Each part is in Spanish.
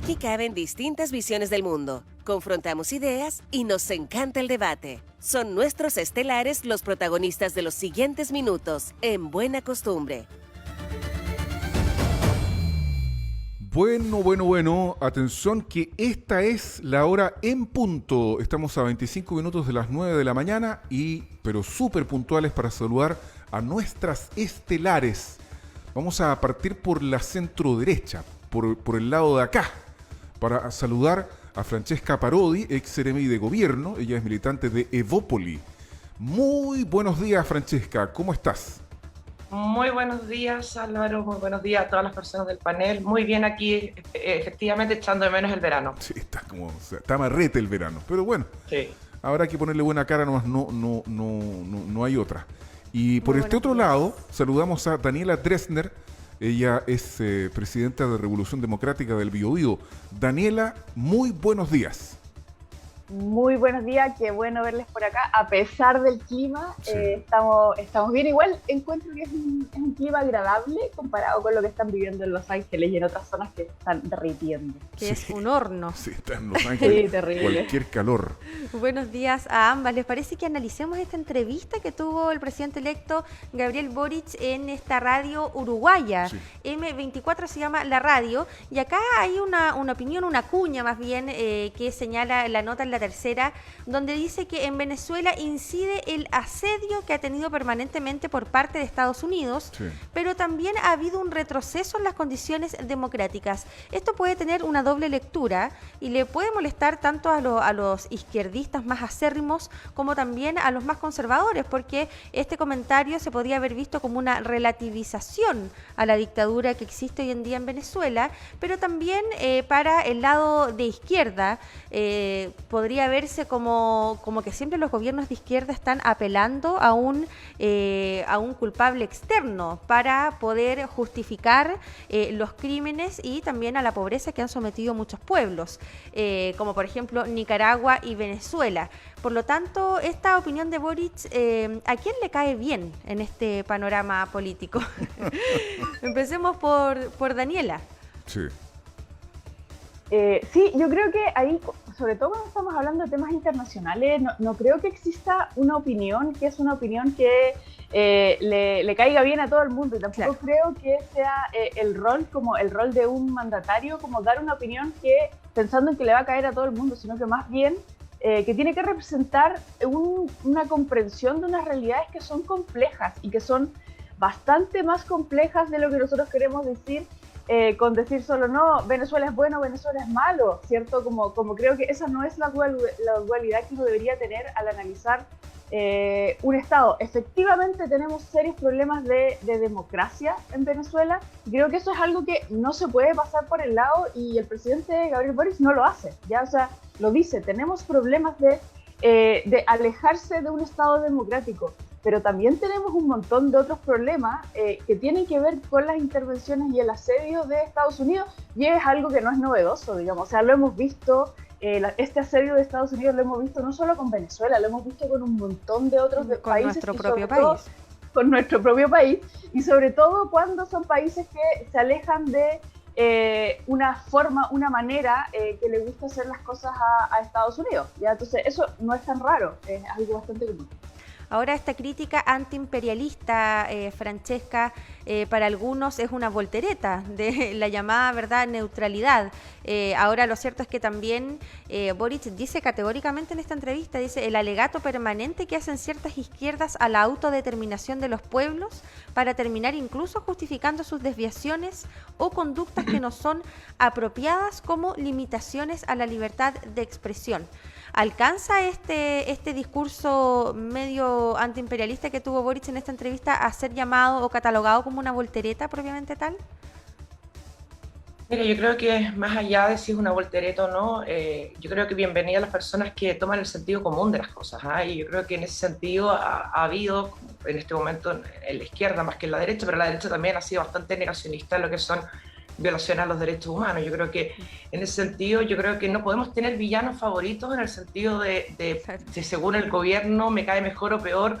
Aquí caben distintas visiones del mundo, confrontamos ideas y nos encanta el debate. Son nuestros estelares los protagonistas de los siguientes minutos, en Buena Costumbre. Bueno, atención que esta es la hora en punto. Estamos a 25 minutos de las 9 de la mañana pero súper puntuales para saludar a nuestras estelares. Vamos a partir por la centro derecha, por el lado de acá, para saludar a Francesca Parodi, ex seremi de gobierno. Ella es militante de Evópoli. Muy buenos días, Francesca, ¿cómo estás? Muy buenos días, Álvaro, muy buenos días a todas las personas del panel. Muy bien aquí, efectivamente echando de menos el verano. Sí, está marrete el verano, pero bueno, sí. Habrá que ponerle buena cara, nomás no hay otra. Y por este otro lado, saludamos a Daniela Dressner. Ella es presidenta de Revolución Democrática del Biobío. Daniela, muy buenos días. Muy buenos días, qué bueno verles por acá, a pesar del clima, sí. Estamos bien. Igual encuentro que es un clima agradable comparado con lo que están viviendo en Los Ángeles y en otras zonas que están derritiendo. Que sí, es un horno. Sí, está en Los Ángeles, sí, terrible. Cualquier calor. Buenos días a ambas. ¿Les parece que analicemos esta entrevista que tuvo el presidente electo Gabriel Boric en esta radio uruguaya? Sí. M24 se llama la radio, y acá hay una opinión, una cuña más bien, que señala la nota en la tercera, donde dice que en Venezuela incide el asedio que ha tenido permanentemente por parte de Estados Unidos, sí. Pero también ha habido un retroceso en las condiciones democráticas. Esto puede tener una doble lectura y le puede molestar tanto a los izquierdistas más acérrimos como también a los más conservadores, porque este comentario se podría haber visto como una relativización a la dictadura que existe hoy en día en Venezuela, pero también para el lado de izquierda podría verse como que siempre los gobiernos de izquierda están apelando a un culpable externo para poder justificar los crímenes y también a la pobreza que han sometido muchos pueblos, como por ejemplo Nicaragua y Venezuela. Por lo tanto, esta opinión de Boric, ¿a quién le cae bien en este panorama político? Empecemos por Daniela. Sí. Sí, yo creo que ahí, sobre todo cuando estamos hablando de temas internacionales, no creo que exista una opinión que es una opinión que le caiga bien a todo el mundo, y tampoco creo que sea el rol de un mandatario, como dar una opinión que pensando en que le va a caer a todo el mundo, sino que más bien que tiene que representar una comprensión de unas realidades que son complejas y que son bastante más complejas de lo que nosotros queremos decir. Con decir solo no, Venezuela es bueno, Venezuela es malo, ¿cierto? Como creo que esa no es la dualidad que uno debería tener al analizar un Estado. Efectivamente tenemos serios problemas de democracia en Venezuela, y creo que eso es algo que no se puede pasar por el lado, y el presidente Gabriel Boric no lo hace, ¿ya? O sea, lo dice, tenemos problemas de alejarse de un Estado democrático. Pero también tenemos un montón de otros problemas que tienen que ver con las intervenciones y el asedio de Estados Unidos, y es algo que no es novedoso, digamos. O sea, lo hemos visto, este asedio de Estados Unidos lo hemos visto no solo con Venezuela, lo hemos visto con un montón de otros países. Con nuestro propio país. Con nuestro propio país, y sobre todo cuando son países que se alejan de una manera que le gusta hacer las cosas a Estados Unidos, ¿ya? Entonces eso no es tan raro, es algo bastante común. Ahora, esta crítica antiimperialista, Francesca, para algunos es una voltereta de la llamada, ¿verdad?, neutralidad. Ahora, lo cierto es que también Boric dice categóricamente en esta entrevista, dice, el alegato permanente que hacen ciertas izquierdas a la autodeterminación de los pueblos para terminar incluso justificando sus desviaciones o conductas que no son apropiadas como limitaciones a la libertad de expresión. ¿Alcanza este discurso medio antiimperialista que tuvo Boric en esta entrevista a ser llamado o catalogado como una voltereta propiamente tal? Mira, yo creo que más allá de si es una voltereta o no, yo creo que bienvenida a las personas que toman el sentido común de las cosas, ¿ah? Y yo creo que en ese sentido ha habido en este momento en la izquierda más que en la derecha, pero la derecha también ha sido bastante negacionista en lo que son violaciones a los derechos humanos. Yo creo que en ese sentido, yo creo que no podemos tener villanos favoritos en el sentido de si según el gobierno me cae mejor o peor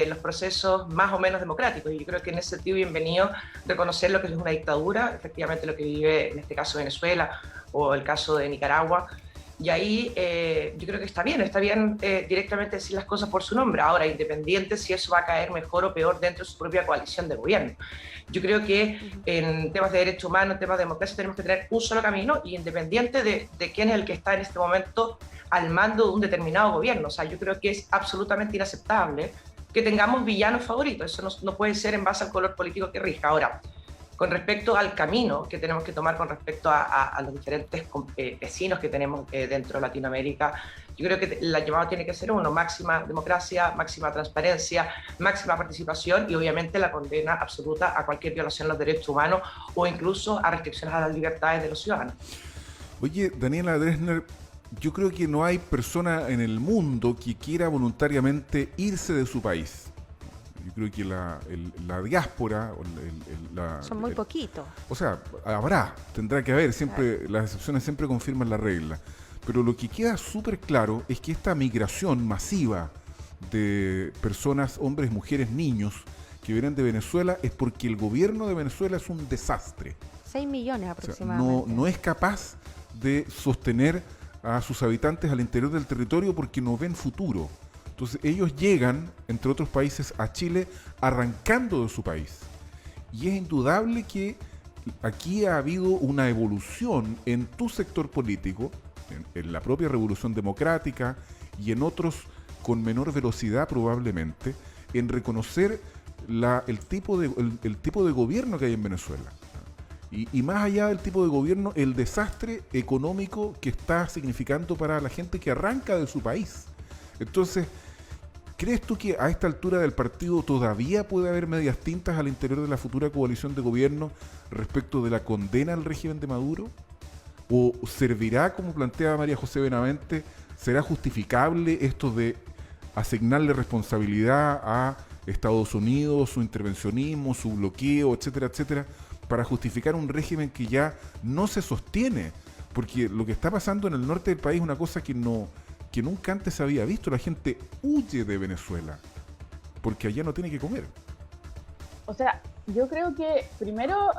los procesos más o menos democráticos. Y yo creo que en ese sentido bienvenido reconocer lo que es una dictadura, efectivamente lo que vive en este caso Venezuela o el caso de Nicaragua. Y ahí yo creo que está bien directamente decir las cosas por su nombre. Ahora, independiente si eso va a caer mejor o peor dentro de su propia coalición de gobierno. Yo creo que en temas de derechos humanos, en temas de democracia, tenemos que tener un solo camino y independiente de quién es el que está en este momento al mando de un determinado gobierno. O sea, yo creo que es absolutamente inaceptable que tengamos villanos favoritos. Eso no puede ser en base al color político que rija. Ahora, con respecto al camino que tenemos que tomar con respecto a los diferentes vecinos que tenemos dentro de Latinoamérica, yo creo que la llamada tiene que ser máxima democracia, máxima transparencia, máxima participación y obviamente la condena absoluta a cualquier violación de los derechos humanos o incluso a restricciones a las libertades de los ciudadanos. Oye, Daniela Dressner, yo creo que no hay persona en el mundo que quiera voluntariamente irse de su país. Yo creo que la diáspora... Son muy poquitos. O sea, tendrá que haber, siempre las excepciones siempre confirman la regla. Pero lo que queda súper claro es que esta migración masiva de personas, hombres, mujeres, niños, que vienen de Venezuela es porque el gobierno de Venezuela es un desastre. 6 millones aproximadamente. O sea, no es capaz de sostener a sus habitantes al interior del territorio porque no ven futuro. Entonces ellos llegan, entre otros países, a Chile arrancando de su país. Y es indudable que aquí ha habido una evolución en tu sector político, en la propia Revolución Democrática y en otros con menor velocidad probablemente, en reconocer el tipo de gobierno que hay en Venezuela. Y más allá del tipo de gobierno, el desastre económico que está significando para la gente que arranca de su país. Entonces, ¿crees tú que a esta altura del partido todavía puede haber medias tintas al interior de la futura coalición de gobierno respecto de la condena al régimen de Maduro? ¿O servirá, como plantea María José Benavente, será justificable esto de asignarle responsabilidad a Estados Unidos, su intervencionismo, su bloqueo, etcétera, etcétera, para justificar un régimen que ya no se sostiene? Porque lo que está pasando en el norte del país es una cosa que nunca antes se había visto. La gente huye de Venezuela porque allá no tiene que comer. O sea, yo creo que primero,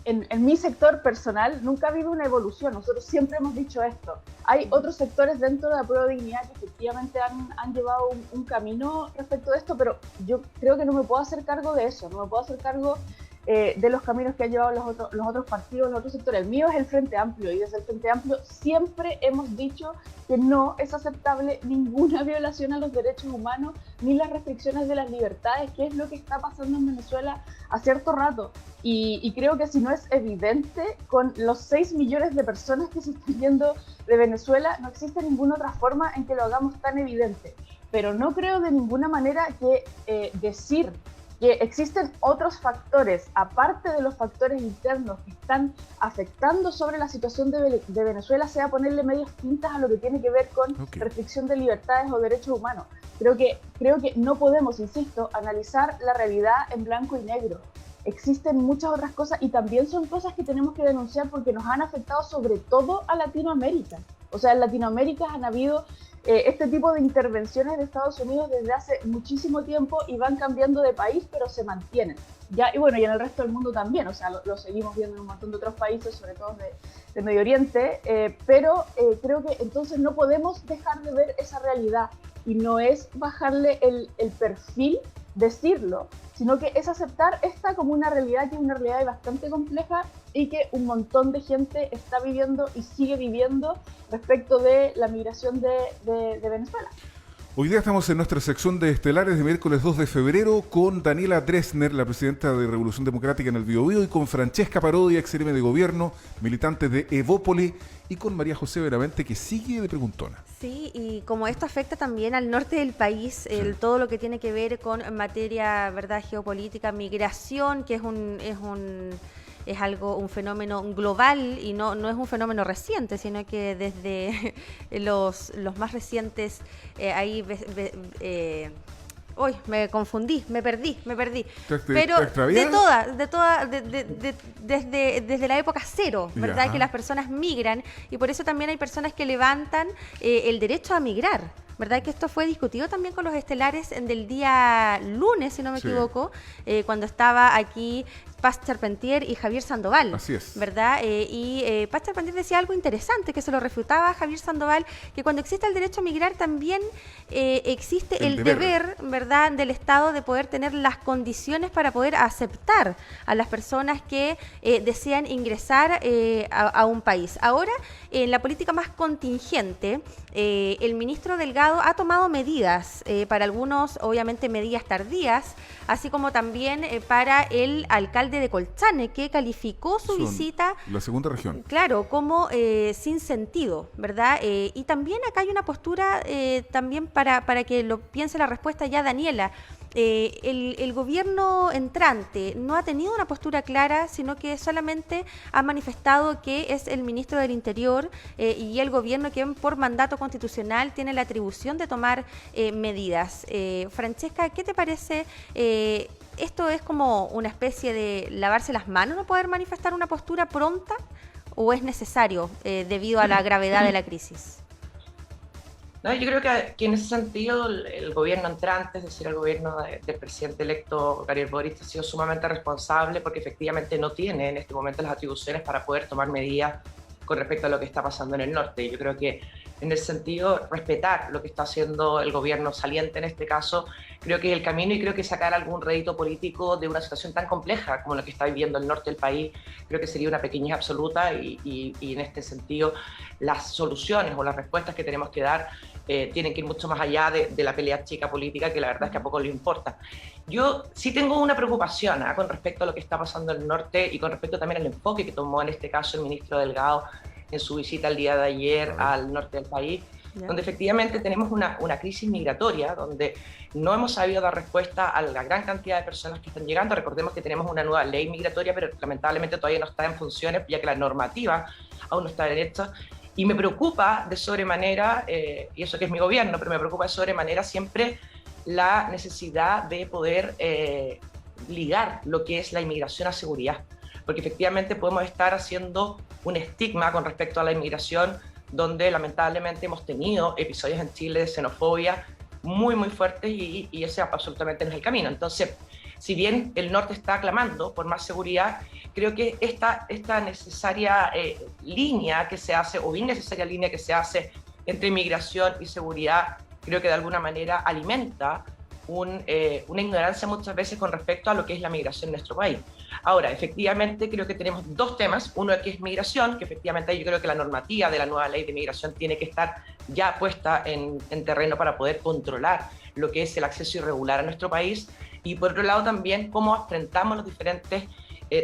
en mi sector personal, nunca ha habido una evolución. Nosotros siempre hemos dicho esto. Hay otros sectores dentro de la Prueba de Dignidad que efectivamente han llevado un camino respecto de esto, pero yo creo que no me puedo hacer cargo de eso. No me puedo hacer cargo de los caminos que han llevado los otros partidos, los otros sectores. El mío es el Frente Amplio, y desde el Frente Amplio siempre hemos dicho que no es aceptable ninguna violación a los derechos humanos ni las restricciones de las libertades, que es lo que está pasando en Venezuela a cierto rato. Y creo que si no es evidente, con los 6 millones de personas que se están yendo de Venezuela, no existe ninguna otra forma en que lo hagamos tan evidente. Pero no creo de ninguna manera que decir que existen otros factores, aparte de los factores internos que están afectando sobre la situación de Venezuela, sea ponerle medias tintas a lo que tiene que ver con restricción de libertades o derechos humanos. Creo que no podemos, insisto, analizar la realidad en blanco y negro. Existen muchas otras cosas y también son cosas que tenemos que denunciar porque nos han afectado sobre todo a Latinoamérica. O sea, en Latinoamérica han habido este tipo de intervenciones de Estados Unidos desde hace muchísimo tiempo y van cambiando de país, pero se mantienen. Y bueno, y en el resto del mundo también, o sea, lo seguimos viendo en un montón de otros países, sobre todo de Medio Oriente, pero creo que entonces no podemos dejar de ver esa realidad y no es bajarle el perfil, decirlo, sino que es aceptar esta como una realidad que es una realidad bastante compleja y que un montón de gente está viviendo y sigue viviendo respecto de la migración de Venezuela. Hoy día estamos en nuestra sección de estelares de miércoles 2 de febrero con Daniela Dressner, la presidenta de Revolución Democrática en el Biobío, y con Francesca Parodi, ex-seremi de gobierno, militante de Evópoli, y con María José Benavente, que sigue de preguntona. Sí, y como esto afecta también al norte del país, todo lo que tiene que ver con materia, ¿verdad?, geopolítica, migración, que es un fenómeno global y no es un fenómeno reciente, sino que desde los más recientes uy, me confundí, me perdí. Pero desde la época cero, ¿verdad? Que las personas migran y por eso también hay personas que levantan el derecho a migrar, ¿verdad? Que esto fue discutido también con los estelares del día lunes, si no me equivoco, cuando estaba aquí Paz Charpentier y Javier Sandoval. Así es. ¿Verdad? Paz Charpentier decía algo interesante, que se lo refutaba Javier Sandoval, que cuando existe el derecho a migrar también existe el deber, ¿verdad?, del Estado de poder tener las condiciones para poder aceptar a las personas que desean ingresar a un país. Ahora, en la política más contingente, el ministro Delgado ha tomado medidas, para algunos obviamente medidas tardías, así como también para el alcalde de Colchane, que calificó su visita, la segunda región, claro, como sin sentido, ¿verdad? Y también acá hay una postura también para que lo piense la respuesta ya Daniela. El gobierno entrante no ha tenido una postura clara, sino que solamente ha manifestado que es el ministro del Interior y el gobierno quien por mandato constitucional tiene la atribución de tomar medidas. Francesca, ¿qué te parece? ¿Esto es como una especie de lavarse las manos, no poder manifestar una postura pronta, o es necesario debido a la gravedad de la crisis? No, yo creo que en ese sentido el gobierno entrante, es decir, el gobierno del presidente electo Gabriel Boric, ha sido sumamente responsable porque efectivamente no tiene en este momento las atribuciones para poder tomar medidas con respecto a lo que está pasando en el norte. Yo creo que en ese sentido respetar lo que está haciendo el gobierno saliente en este caso, creo que es el camino, y creo que sacar algún rédito político de una situación tan compleja como la que está viviendo el norte del país, creo que sería una pequeñez absoluta, y en este sentido las soluciones o las respuestas que tenemos que dar tienen que ir mucho más allá de la pelea chica política, que la verdad es que a poco le importa. Yo sí tengo una preocupación con respecto a lo que está pasando en el norte y con respecto también al enfoque que tomó en este caso el ministro Delgado en su visita el día de ayer al norte del país, donde efectivamente tenemos una crisis migratoria, donde no hemos sabido dar respuesta a la gran cantidad de personas que están llegando. Recordemos que tenemos una nueva ley migratoria, pero lamentablemente todavía no está en funciones, ya que la normativa aún no está hecha. Y me preocupa de sobremanera, y eso que es mi gobierno, pero me preocupa de sobremanera siempre la necesidad de poder ligar lo que es la inmigración a seguridad, porque efectivamente podemos estar haciendo un estigma con respecto a la inmigración, donde lamentablemente hemos tenido episodios en Chile de xenofobia muy, muy fuertes, y ese absolutamente no es el camino. Entonces, si bien el norte está clamando por más seguridad, creo que esta necesaria línea que se hace, o innecesaria línea que se hace entre inmigración y seguridad, creo que de alguna manera alimenta una ignorancia muchas veces con respecto a lo que es la migración en nuestro país. Ahora, efectivamente, creo que tenemos dos temas. Uno que es migración, que efectivamente yo creo que la normativa de la nueva ley de migración tiene que estar ya puesta en terreno para poder controlar lo que es el acceso irregular a nuestro país. Y por otro lado también cómo enfrentamos los diferentes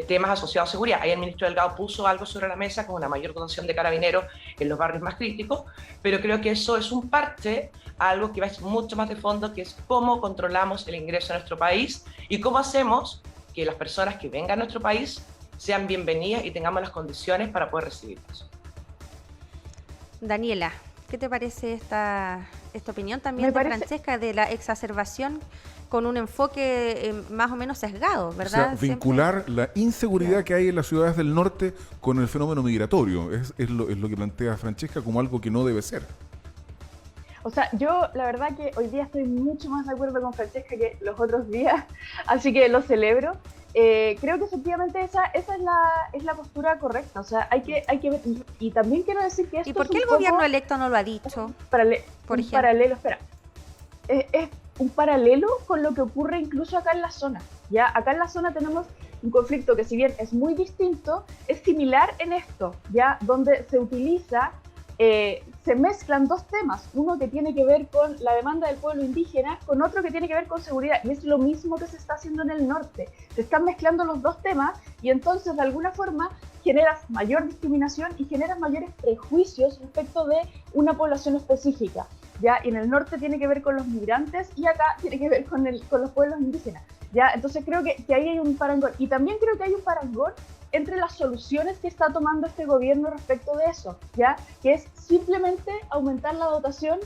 temas asociados a seguridad. Ahí el ministro Delgado puso algo sobre la mesa con una mayor dotación de carabineros en los barrios más críticos, pero creo que eso es un parche a algo que va mucho más de fondo, que es cómo controlamos el ingreso a nuestro país y cómo hacemos que las personas que vengan a nuestro país sean bienvenidas y tengamos las condiciones para poder recibirlos. Daniela, ¿qué te parece esta opinión también de Francesca de la exacerbación con un enfoque más o menos sesgado, ¿verdad? O sea, vincular la inseguridad que hay en las ciudades del norte con el fenómeno migratorio, es lo que plantea Francesca como algo que no debe ser. O sea, yo la verdad que hoy día estoy mucho más de acuerdo con Francesca que los otros días, así que lo celebro. Creo que efectivamente esa es la postura correcta. O sea, hay que ver, y también quiero decir que esto ¿Y por qué el gobierno electo no lo ha dicho? Por ejemplo, paralelo, espera. Es un paralelo con lo que ocurre incluso acá en la zona. Ya acá en la zona tenemos un conflicto que, si bien es muy distinto, es similar en esto, ya donde se utiliza, se mezclan dos temas, uno que tiene que ver con la demanda del pueblo indígena, con otro que tiene que ver con seguridad, y es lo mismo que se está haciendo en el norte. Se están mezclando los dos temas y entonces de alguna forma generas mayor discriminación y generas mayores prejuicios respecto de una población específica. Ya, y en el norte tiene que ver con los migrantes y acá tiene que ver con los pueblos indígenas. Ya, entonces creo que ahí hay un parangón. Y también creo que hay un parangón entre las soluciones que está tomando este gobierno respecto de eso, ya, que es simplemente aumentar la dotación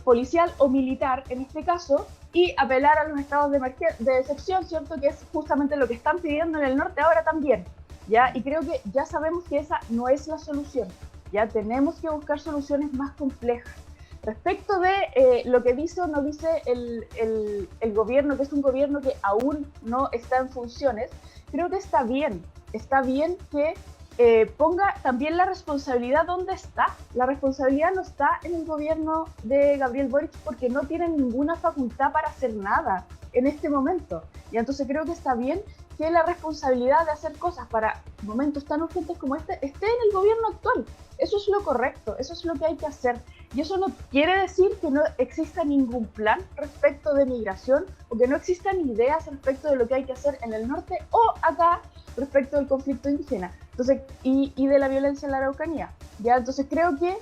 policial o militar en este caso y apelar a los estados de excepción, ¿cierto? Que es justamente lo que están pidiendo en el norte ahora también, ya, y creo que ya sabemos que esa no es la solución, ya tenemos que buscar soluciones más complejas. Respecto de lo que dice o no dice el gobierno, que es un gobierno que aún no está en funciones, creo que está bien que ponga también la responsabilidad donde está. La responsabilidad no está en el gobierno de Gabriel Boric porque no tienen ninguna facultad para hacer nada en este momento. Y entonces creo que está bien que la responsabilidad de hacer cosas para momentos tan urgentes como este esté en el gobierno actual. Eso es lo correcto, eso es lo que hay que hacer. Y eso no quiere decir que no exista ningún plan respecto de migración o que no existan ideas respecto de lo que hay que hacer en el norte o acá respecto del conflicto indígena. Entonces, y de la violencia en la Araucanía. ¿Ya? Entonces creo que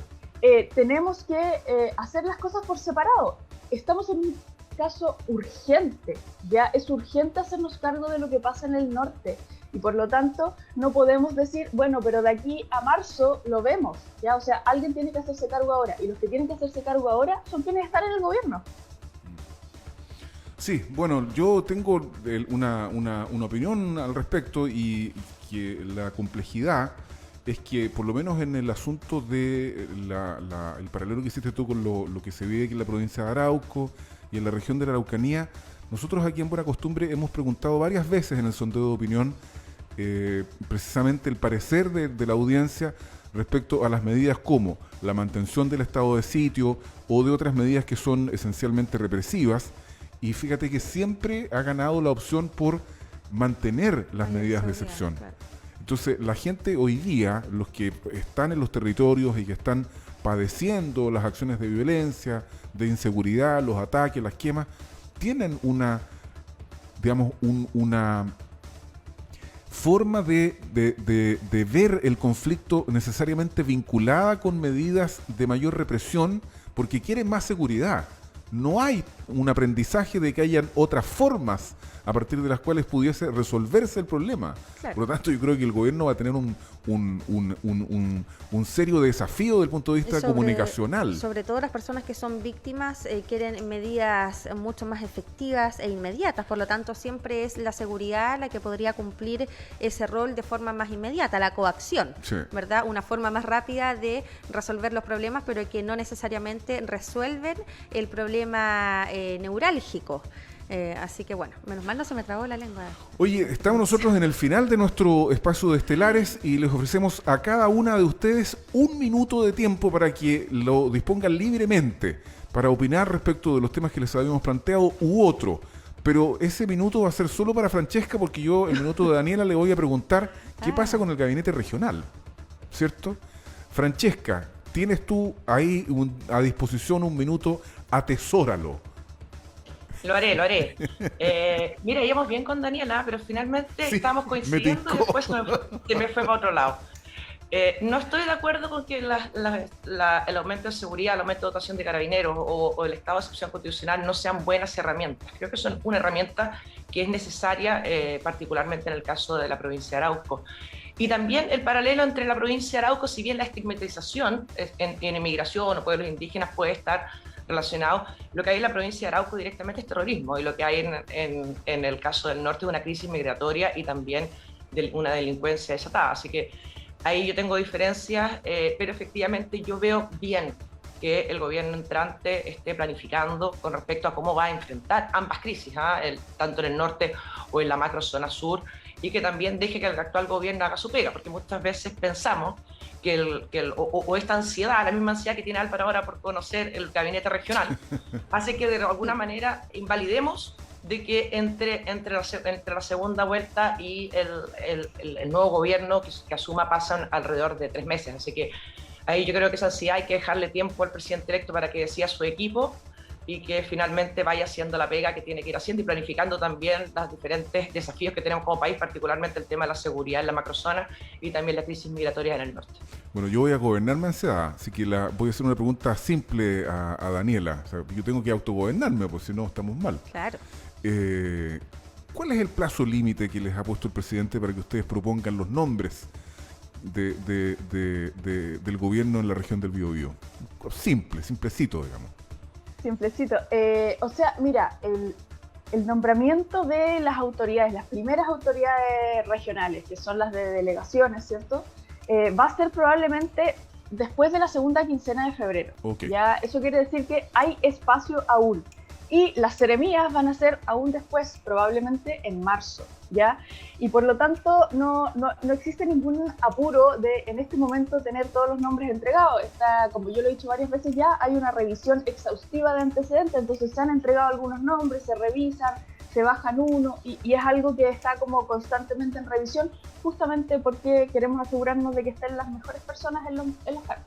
tenemos que hacer las cosas por separado. Estamos en un caso urgente, ya es urgente hacernos cargo de lo que pasa en el norte y por lo tanto no podemos decir, bueno, pero de aquí a marzo lo vemos, ya, o sea, alguien tiene que hacerse cargo ahora y los que tienen que hacerse cargo ahora son quienes están en el gobierno. Sí, bueno, yo tengo una opinión al respecto y que la complejidad es que por lo menos en el asunto de el paralelo que hiciste tú con lo que se vive aquí en la provincia de Arauco y en la región de la Araucanía, nosotros aquí en Buena Costumbre hemos preguntado varias veces en el sondeo de opinión precisamente el parecer de la audiencia respecto a las medidas como la mantención del estado de sitio o de otras medidas que son esencialmente represivas, y fíjate que siempre ha ganado la opción por mantener las medidas de excepción. Claro. Entonces, la gente hoy día, los que están en los territorios y que están padeciendo las acciones de violencia, de inseguridad, los ataques, las quemas, tienen una forma de ver el conflicto necesariamente vinculada con medidas de mayor represión porque quieren más seguridad. No hay un aprendizaje de que hayan otras formas a partir de las cuales pudiese resolverse el problema. Claro. Por lo tanto, yo creo que el gobierno va a tener un serio desafío desde el punto de vista comunicacional. Sobre todo las personas que son víctimas quieren medidas mucho más efectivas e inmediatas. Por lo tanto, siempre es la seguridad la que podría cumplir ese rol de forma más inmediata, la coacción, sí, ¿verdad? Una forma más rápida de resolver los problemas, pero que no necesariamente resuelven el problema neurálgico. Así que bueno, menos mal no se me trabó la lengua. Oye, estamos nosotros en el final de nuestro espacio de estelares y les ofrecemos a cada una de ustedes 1 minuto de tiempo para que lo dispongan libremente para opinar respecto de los temas que les habíamos planteado u otro. Pero ese minuto va a ser solo para Francesca porque yo, el minuto de Daniela, le voy a preguntar qué pasa con el gabinete regional, ¿cierto? Francesca, tienes tú ahí a disposición 1 minuto, atesóralo. Lo haré. Mira, íbamos bien con Daniela, pero finalmente sí, estábamos coincidiendo y después que me fue para otro lado. No estoy de acuerdo con que el aumento de seguridad, el aumento de dotación de carabineros o el estado de excepción constitucional no sean buenas herramientas. Creo que son una herramienta que es necesaria, particularmente en el caso de la provincia de Arauco. Y también el paralelo entre la provincia de Arauco, si bien la estigmatización en inmigración o pueblos indígenas puede estar relacionado, lo que hay en la provincia de Arauco directamente es terrorismo y lo que hay en el caso del norte es una crisis migratoria y también una delincuencia desatada. Así que ahí yo tengo diferencias, pero efectivamente yo veo bien que el gobierno entrante esté planificando con respecto a cómo va a enfrentar ambas crisis, tanto en el norte o en la macrozona sur, y que también deje que el actual gobierno haga su pega, porque muchas veces pensamos que esta ansiedad, la misma ansiedad que tiene Álvaro ahora por conocer el gabinete regional, hace que de alguna manera invalidemos de que entre la segunda vuelta y el nuevo gobierno que asuma pasan alrededor de 3 meses. Así que ahí yo creo que esa ansiedad hay que dejarle tiempo al presidente electo para que decida su equipo y que finalmente vaya haciendo la pega que tiene que ir haciendo y planificando también los diferentes desafíos que tenemos como país, particularmente el tema de la seguridad en la macrozona y también la crisis migratoria en el norte. Bueno, yo voy a gobernarme ansiedad, así que voy a hacer una pregunta simple a Daniela. O sea, yo tengo que autogobernarme, porque si no estamos mal. Claro. ¿Cuál es el plazo límite que les ha puesto el presidente para que ustedes propongan los nombres del gobierno en la región del Biobío? Simplecito, digamos. Simplecito. O sea, mira, el nombramiento de las autoridades, las primeras autoridades regionales, que son las de delegaciones, ¿cierto? Va a ser probablemente después de la segunda quincena de febrero. Okay. Ya, eso quiere decir que hay espacio aún. Y las ceremonias van a ser aún después, probablemente en marzo, ¿ya? Y por lo tanto no existe ningún apuro de en este momento tener todos los nombres entregados. Como yo lo he dicho varias veces ya, hay una revisión exhaustiva de antecedentes, entonces se han entregado algunos nombres, se revisan, se bajan uno y es algo que está como constantemente en revisión, justamente porque queremos asegurarnos de que estén las mejores personas en los cargos.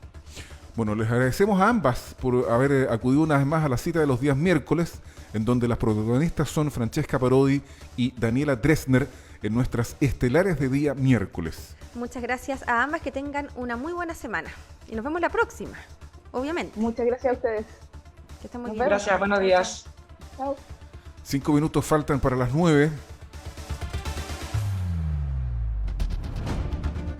Bueno, les agradecemos a ambas por haber acudido una vez más a la cita de los días miércoles, en donde las protagonistas son Francesca Parodi y Daniela Dresner en nuestras estelares de día miércoles. Muchas gracias a ambas, que tengan una muy buena semana. Y nos vemos la próxima, obviamente. Muchas gracias a ustedes. Que estén muy Nos bien. Gracias, buenos días. Chao. 5 minutos faltan para las 9.